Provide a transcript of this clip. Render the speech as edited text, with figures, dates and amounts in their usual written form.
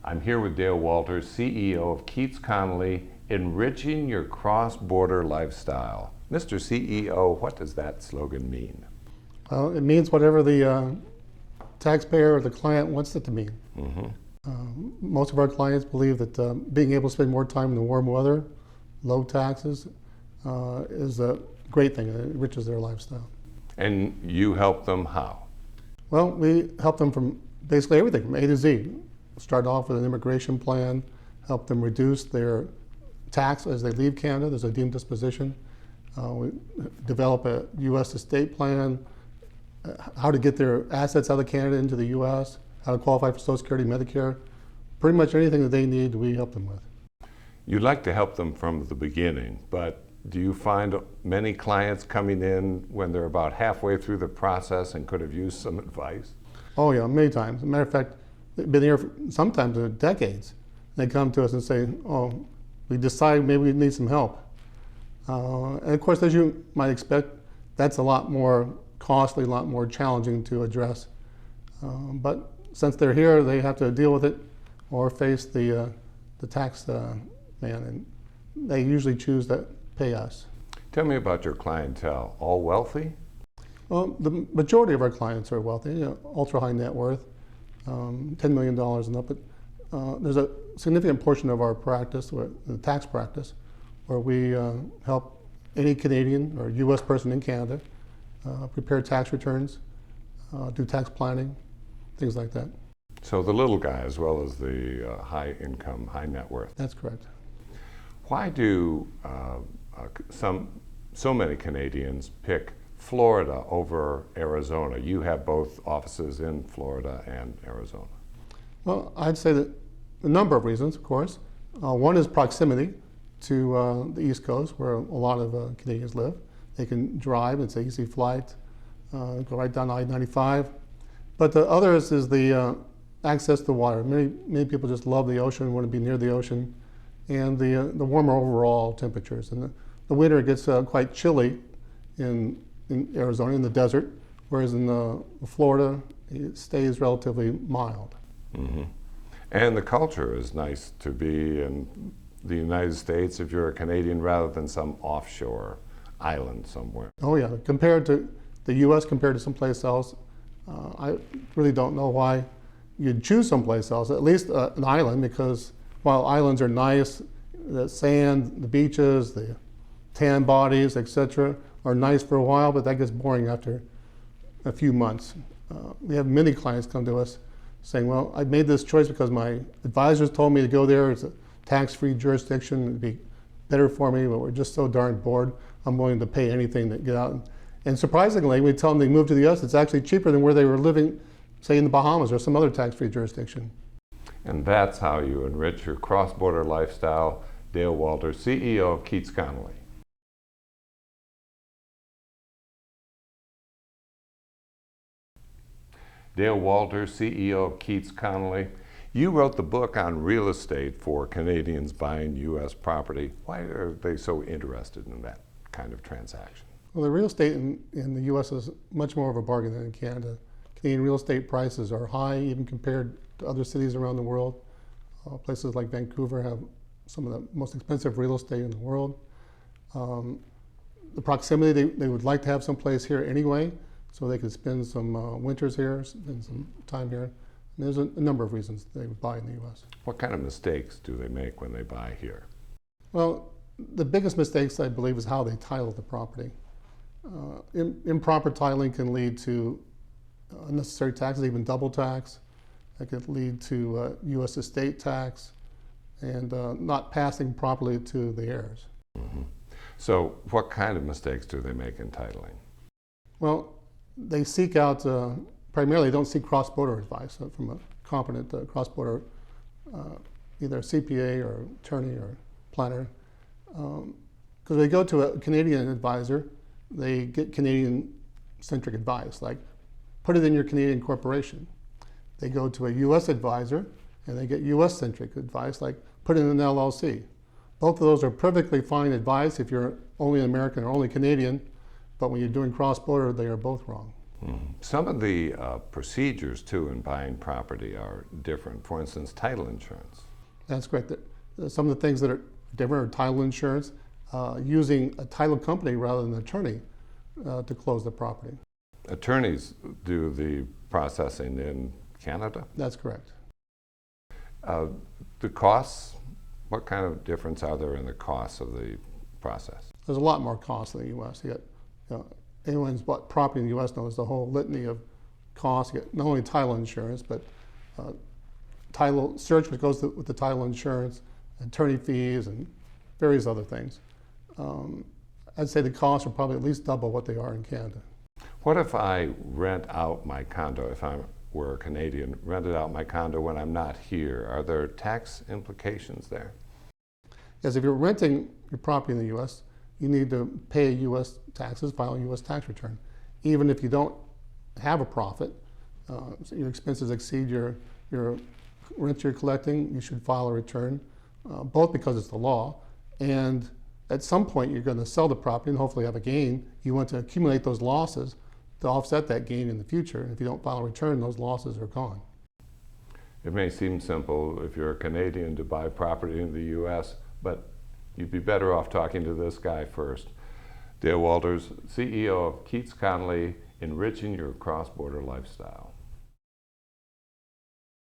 I'm here with Dale Walters, CEO of Keats Connolly, enriching your cross-border lifestyle. Mr. CEO, what does that slogan mean? Well, it means whatever the taxpayer or the client wants it to mean. Most of our clients believe that being able to spend more time in the warm weather, low taxes, is a great thing. It enriches their lifestyle. And you help them how? Well, we help them from basically everything, from A to Z. Start off with an immigration plan, help them reduce their tax as they leave Canada. There's a deemed disposition. We develop a U.S. estate plan, how to get their assets out of Canada into the U.S., how to qualify for Social Security, Medicare. Pretty much anything that they need, we help them with. You'd like to help them from the beginning, but do you find many clients coming in when they're about halfway through the process and could have used some advice? Oh yeah, many times. As a matter of fact, they've been here for sometimes for decades. They come to us and say, oh, we decided maybe we need some help. And of course, as you might expect, that's a lot more costly, a lot more challenging to address. But since they're here, they have to deal with it or face the tax man, and they usually choose to pay us. Tell me about your clientele. All wealthy? Well, the majority of our clients are wealthy, ultra high net worth, $10 million and up. But there's a significant portion of our practice, the tax practice, where we help any Canadian or U.S. person in Canada prepare tax returns, do tax planning, things like that. So the little guy as well as the high income, high net worth. That's correct. Why do so many Canadians pick Florida over Arizona? You have both offices in Florida and Arizona. Well, I'd say that a number of reasons, of course. One is proximity to the East Coast, where a lot of Canadians live. They can drive, it's an easy flight, go right down I-95. But the other is the access to water. Many people just love the ocean, want to be near the ocean, and the warmer overall temperatures. And the winter gets quite chilly in Arizona, in the desert, whereas in Florida, it stays relatively mild. Mm-hmm. And the culture is nice to be in the United States if you're a Canadian rather than some offshore island somewhere. Oh yeah, compared to the U.S., compared to someplace else, I really don't know why you'd choose someplace else, at least an island, because while islands are nice, the sand, the beaches, the tan bodies, etc., are nice for a while, but that gets boring after a few months. We have many clients come to us saying, well, I made this choice because my advisors told me to go there. It's a tax-free jurisdiction. It'd be better for me, but we're just so darn bored. I'm willing to pay anything to get out. And surprisingly, we tell them they move to the U.S., it's actually cheaper than where they were living, say in the Bahamas or some other tax-free jurisdiction. And that's how you enrich your cross-border lifestyle. Dale Walters, CEO of Keats Connolly. Dale Walters, CEO of Keats Connolly. You wrote the book on real estate for Canadians buying U.S. property. Why are they so interested in that kind of transaction? Well, the real estate in the U.S. is much more of a bargain than in Canada. Canadian real estate prices are high, even compared to other cities around the world. Places like Vancouver have some of the most expensive real estate in the world. The proximity, they would like to have some place here anyway, so they could spend some winters here, spend some time here. And there's a number of reasons they would buy in the U.S. What kind of mistakes do they make when they buy here? Well, the biggest mistakes, I believe, is how they title the property. Improper titling can lead to unnecessary taxes, even double tax. That could lead to U.S. estate tax and not passing properly to the heirs. Mm-hmm. So what kind of mistakes do they make in titling? Well, they seek out, primarily don't seek cross-border advice from a competent cross-border, either a CPA or attorney or planner. Because they go to a Canadian advisor, they get Canadian-centric advice, like put it in your Canadian corporation. They go to a U.S. advisor and they get U.S.-centric advice, like put it in an LLC. Both of those are perfectly fine advice if you're only an American or only Canadian, but when you're doing cross-border, they are both wrong. Some of the procedures, too, in buying property are different. For instance, title insurance. That's correct. Some of the things that are different are title insurance, using a title company rather than an attorney to close the property. Attorneys do the processing in Canada. That's correct. The costs, what kind of difference are there in the costs of the process? There's a lot more costs in the U.S. You got, anyone who's bought property in the U.S. knows the whole litany of costs. You get not only title insurance, but title search, which goes with the title insurance, attorney fees, and various other things. I'd say the costs are probably at least double what they are in Canada. What if I rent out my condo, if I were a Canadian, rented out my condo when I'm not here? Are there tax implications there? Yes, if you're renting your property in the U.S., you need to pay U.S. taxes, file a U.S. tax return. Even if you don't have a profit, so your expenses exceed your rent you're collecting, you should file a return, both because it's the law, and at some point you're going to sell the property and hopefully have a gain. You want to accumulate those losses to offset that gain in the future. And if you don't file a return, those losses are gone. It may seem simple if you're a Canadian to buy property in the U.S., but you'd be better off talking to this guy first. Dale Walters, CEO of Keats Connolly, enriching your cross-border lifestyle.